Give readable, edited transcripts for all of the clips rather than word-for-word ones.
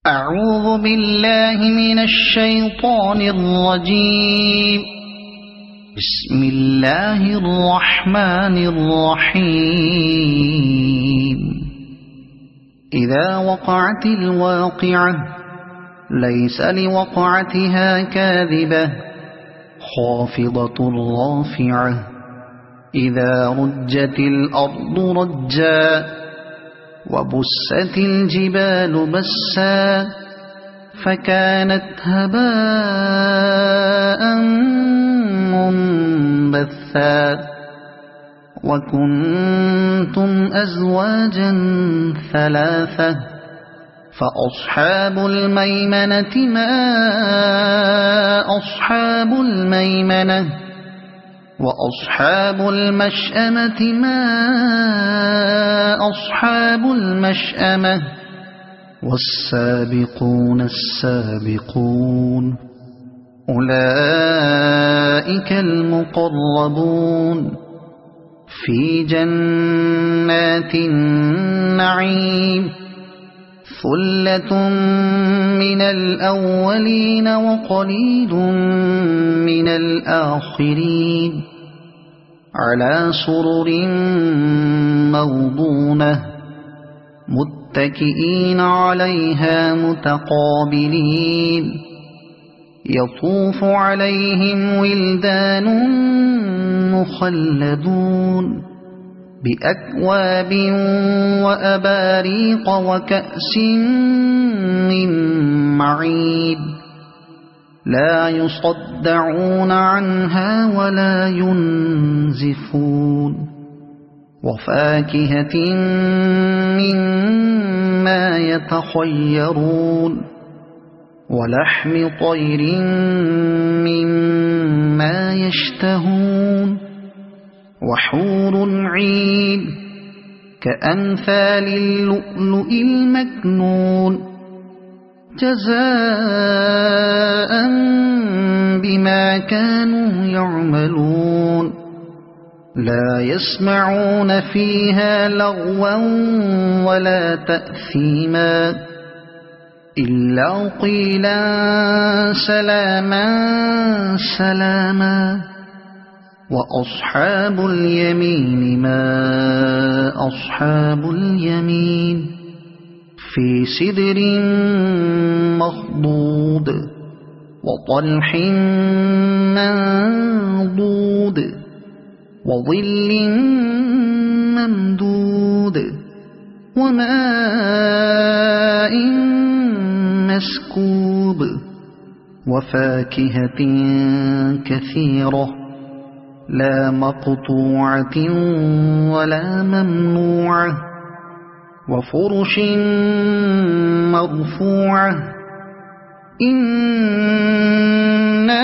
أعوذ بالله من الشيطان الرجيم. بسم الله الرحمن الرحيم. إذا وقعت الواقعة ليس لوقعتها كاذبة خافضة رافعة إذا رجت الأرض رجا وبست الجبال بسا فكانت هباء منبثا وكنتم أزواجا ثلاثة فأصحاب الميمنة ما أصحاب الميمنة وأصحاب المشأمة ما أصحاب المشأمة والسابقون السابقون أولئك المقربون في جنات النعيم ثلة من الأولين وقليل من الآخرين على سرر موضونة متكئين عليها متقابلين يطوف عليهم ولدان مخلدون بأكواب وأباريق وكأس من معين لا يصدعون عنها ولا ينزفون وفاكهة مما يتخيرون ولحم طير مما يشتهون وحور عين كأمثال اللؤلؤ المكنون جزاء بما كانوا يعملون لا يسمعون فيها لغوا ولا تأثيما إلا قيلا سلاما سلاما وأصحاب اليمين ما أصحاب اليمين في سدر مخضود وطلح منضود وظل ممدود وماء مسكوب وفاكهة كثيرة لا مقطوعة ولا ممنوعة وفرش مرفوعة إنا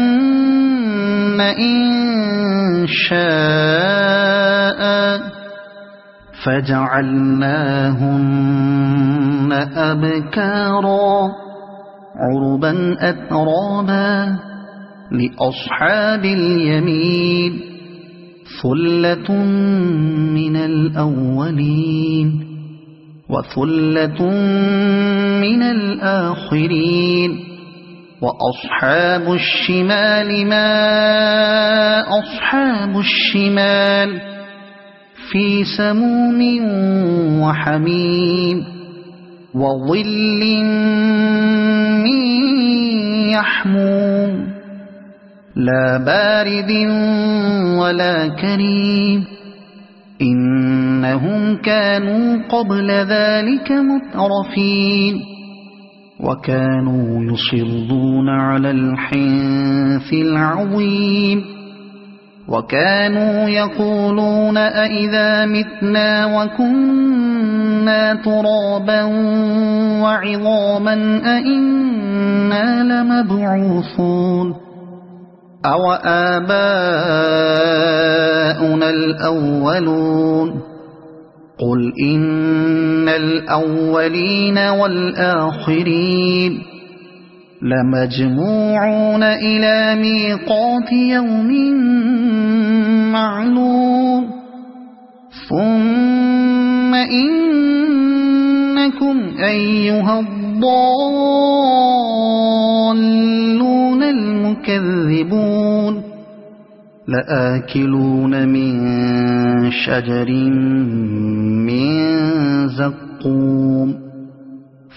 أنشأناهن إنشاء فجعلناهن أبكارا عربا أترابا لأصحاب اليمين ثلة من الأولين وثلة من الآخرين وأصحاب الشمال ما أصحاب الشمال في سموم وحميم وظل من يحموم لا بارد ولا كريم إنهم كانوا قبل ذلك مترفين وكانوا يصرون على الحنث العظيم وكانوا يقولون أئذا متنا وكنا ترابا وعظاما أئنا لمبعوثون أو آباؤنا الأولون قل إن الأولين والآخرين لمجموعون إلى ميقات يوم معلوم ثم إنكم أيها الضالون المكذبون لآكلون من شجر من زقوم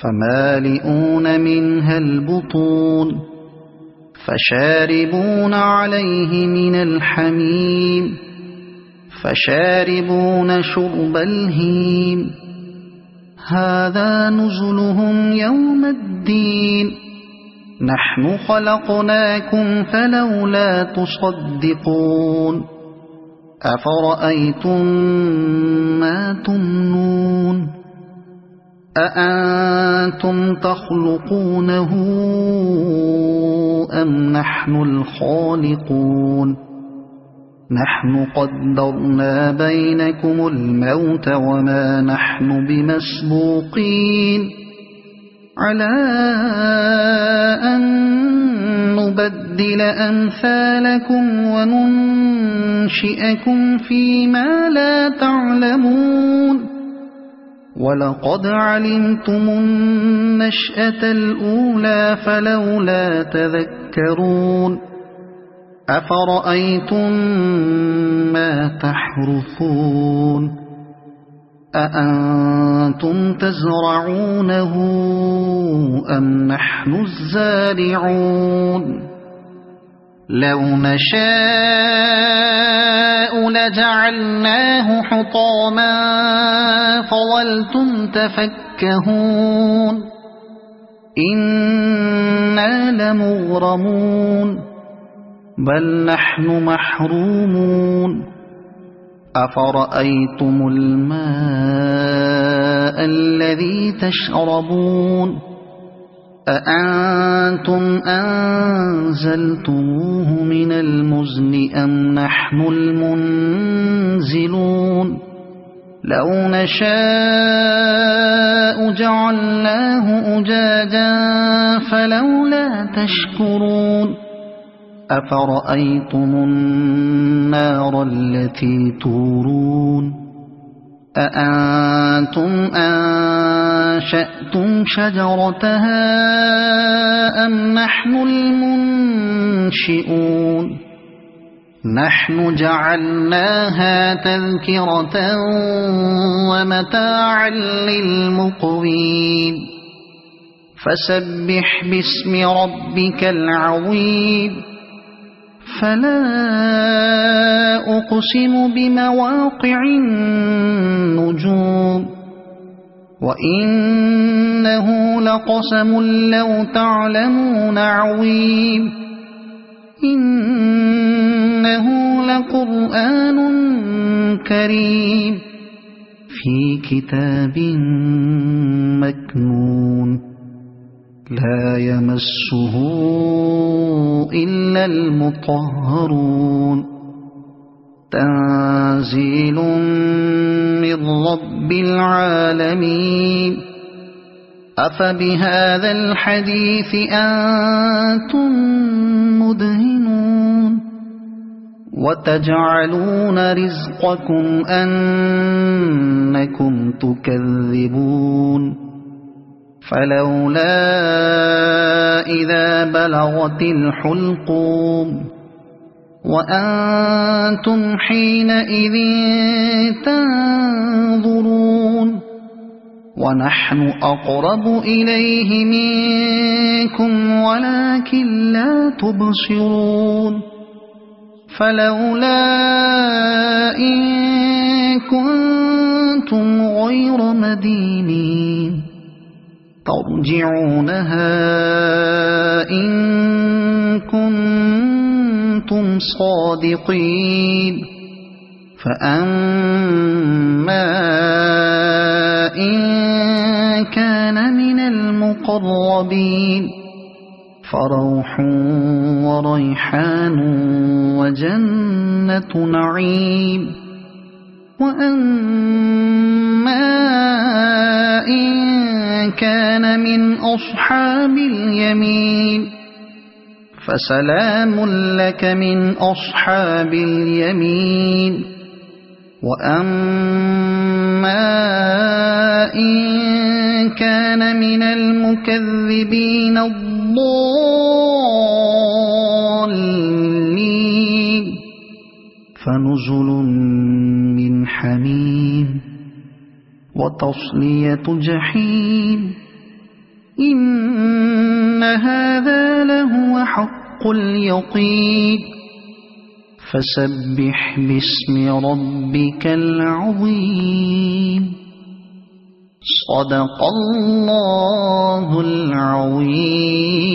فمالئون منها البطون فشاربون عليه من الحميم فشاربون شرب الهيم هذا نزلهم يوم الدين نحن خلقناكم فلولا تصدقون أفرأيتم ما تمنون أأنتم تخلقونه أم نحن الخالقون نحن قدرنا بينكم الموت وما نحن بمسبوقين على أن نبدل أمثالكم وننشئكم فيما لا تعلمون ولقد علمتم النشأة الأولى فلولا تذكرون أفرأيتم ما تحرثون أأنتم تزرعونه أم نحن الزارعون لو نشاء لجعلناه حطاما فظلتم تفكهون إنا لمغرمون بل نحن محرومون أفرأيتم الماء الذي تشربون أأنتم أنزلتموه من المزن أم نحن المنزلون لو نشاء جعلناه أجاجا فلولا تشكرون أفرأيتم النار التي تورون أأنتم أنشأتم شجرتها أم نحن المنشئون نحن جعلناها تذكرة ومتاعا للمقوين فسبح باسم ربك العظيم فلا أقسم بمواقع النجوم وإنه لقسم لو تعلمون عظيم إنه لقرآن كريم في كتاب مكنون لا يمسه إلا المطهرون تنزيل من رب العالمين أفبهذا الحديث أنتم مدهنون وتجعلون رزقكم أنكم تكذبون فلولا إذا بلغت الحلقوم وأنتم حينئذ تنظرون ونحن أقرب إليه منكم ولكن لا تبصرون فلولا إن كنتم غير مدينين ترجعونها إن كنتم صادقين فأما إن كان من المقربين فروح وريحان وجنة نعيم وأما إن كان من أصحاب اليمين فسلام لك من أصحاب اليمين وأما إن كان من المكذبين الضالين فنزل من حميم وتصلية جحيم إن هذا لهو حق اليقين فسبح باسم ربك العظيم صدق الله العظيم.